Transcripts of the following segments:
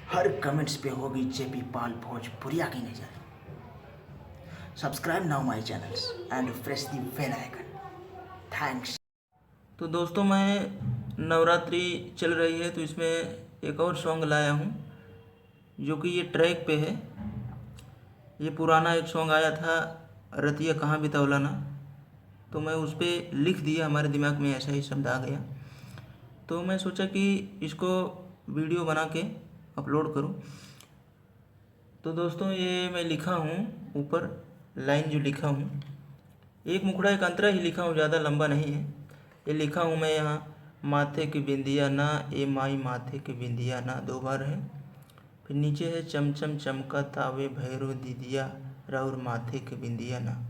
हर comments पे होगी JP पाल भोजपुरिया की नज़र। Subscribe now my channels and press the bell icon. Thanks. तो दोस्तों, मैं नवरात्रि चल रही है तो इसमें एक और सॉन्ग लाया हूँ जो कि ये ट्रैक पे है। ये पुराना एक सॉन्ग आया था, रतिया कहाँ बितावला ना, तो मैं उस पर लिख दिया, हमारे दिमाग में ऐसा ही शब्द आ गया तो मैं सोचा कि इसको वीडियो बना के अपलोड करूं। तो दोस्तों, ये मैं लिखा हूं, ऊपर लाइन जो लिखा हूं, एक मुखड़ा एक अंतरा ही लिखा हूं, ज़्यादा लंबा नहीं है। ये लिखा हूं मैं यहाँ, माथे की बिंदिया ना ए माई माथे की बिंदिया ना, 2 बार है। फिर नीचे है चमचम चमका तावे भैरो दीदिया राउर माथे के बिंदिया ना।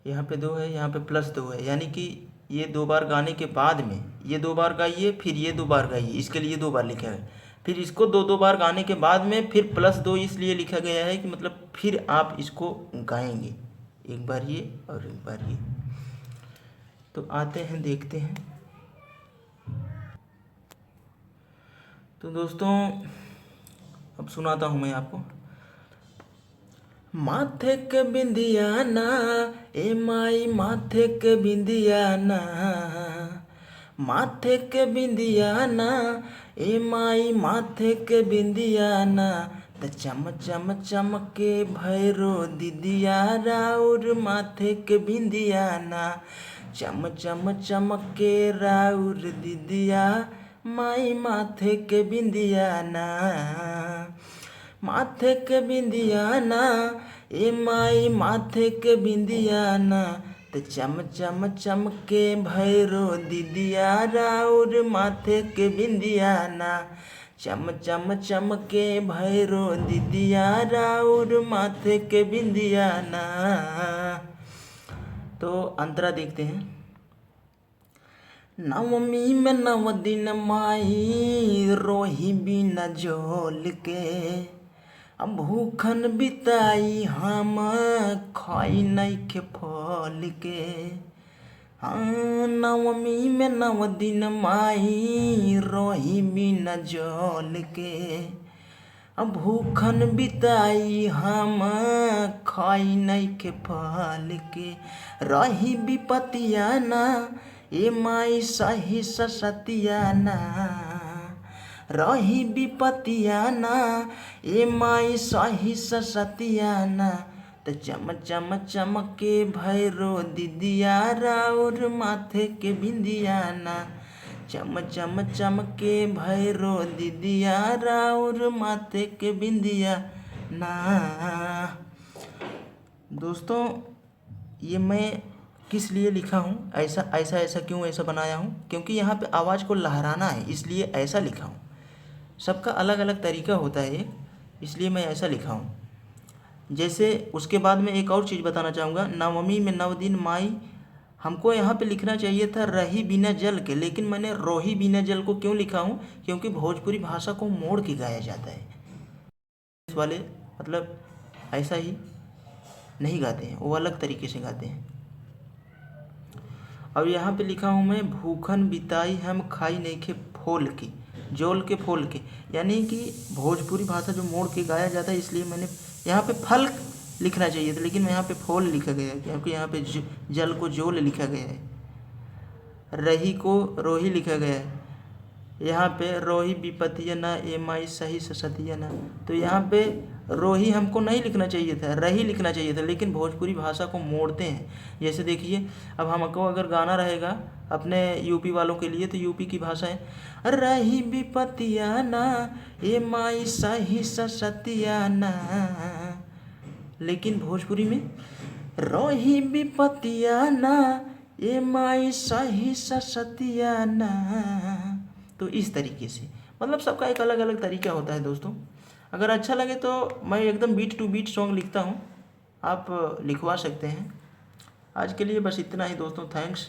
यहाँ पे 2 है, यहाँ पे +2 है, यानी कि ये 2 बार गाने के बाद में ये 2 बार गाइए, फिर ये 2 बार गाइए, इसके लिए 2 बार लिखा है। फिर इसको 2 बार गाने के बाद में फिर +2 इसलिए लिखा गया है कि मतलब फिर आप इसको गाएंगे, एक बार ये और एक बार ये। तो आते हैं, देखते हैं। तो दोस्तों, अब सुनाता हूँ मैं आपको। माथे के बिंदिया ना ए माई माथे के बिंदिया ना, माथे के बिंदिया ना ए माई माथे के बिंदिया ना, त चम चम चमके भैरो दीदिया राउर माथे के बिंदिया ना, चम चम चमके राउर दीदिया माई माथे के बिंदिया ना, माथे के बिंदिया ना ए माई माथे के बिंदिया ना, त चम चम चमके भैरो दीदिया राउर माथे के बिंदिया ना, चम चम चमके भैरो दीदिया राउर माथे के बिंदिया ना। तो अंतरा देखते हैं। नवमी में 9 दिन माई रोही बिना जोल के, अब भूखन बिताई हम खाई नइखे फल के। हाँ, नवमी में 9 दिन माई रोही बिना जोल के, अब भूखन बिताई हम खाई नइखे फल के। रही विपतिया ना ए माई सही ससतिया ना, रही विपतिया ना ए माई सही ससतिया ना, त चम चम चमके भैरो दीदिया राउर माथे के बिंदिया ना, चम चम चमके भैरो दीदिया राउर माथे के बिंदिया ना। दोस्तों, ये मैं किस लिए लिखा हूँ, ऐसा क्यों ऐसा बनाया हूँ, क्योंकि यहाँ पे आवाज़ को लहराना है, इसलिए ऐसा लिखा हूँ। सबका अलग अलग तरीका होता है, इसलिए मैं ऐसा लिखा हूँ। जैसे उसके बाद में एक और चीज़ बताना चाहूँगा। नवमी में 9 दिन माई, हमको यहाँ पे लिखना चाहिए था रही बिना जल के, लेकिन मैंने रोही बिना जल को क्यों लिखा हूँ, क्योंकि भोजपुरी भाषा को मोड़ के गाया जाता है। इस वाले मतलब ऐसा ही नहीं गाते हैं, वो अलग तरीके से गाते हैं। अब यहाँ पे लिखा हूँ मैं, भूखन बिताई हम खाई नइखे फोल के, जोल के फोल के, यानी कि भोजपुरी भाषा जो मोड़ के गाया जाता है, इसलिए मैंने यहाँ पे फल लिखना चाहिए था, लेकिन यहाँ पे फोल लिखा गया है, क्योंकि यहाँ पे जल को जोल लिखा गया है, रही को रोही लिखा गया है। यहाँ पे रोही विपतिया ना ए माई सही ससतिया ना, तो यहाँ पे रोही हमको नहीं लिखना चाहिए था, रही लिखना चाहिए था, लेकिन भोजपुरी भाषा को मोड़ते हैं। जैसे देखिए, अब हमको अगर गाना रहेगा अपने यूपी वालों के लिए, तो यूपी की भाषा है, रही विपतिया ना ए माई सही ससतिया ना, लेकिन भोजपुरी में रोही विपतिया ना ए माई सही ससतिया ना। तो इस तरीके से, मतलब सबका एक अलग अलग तरीका होता है दोस्तों। अगर अच्छा लगे तो मैं एकदम बीट टू बीट सॉन्ग लिखता हूँ, आप लिखवा सकते हैं। आज के लिए बस इतना ही दोस्तों, थैंक्स।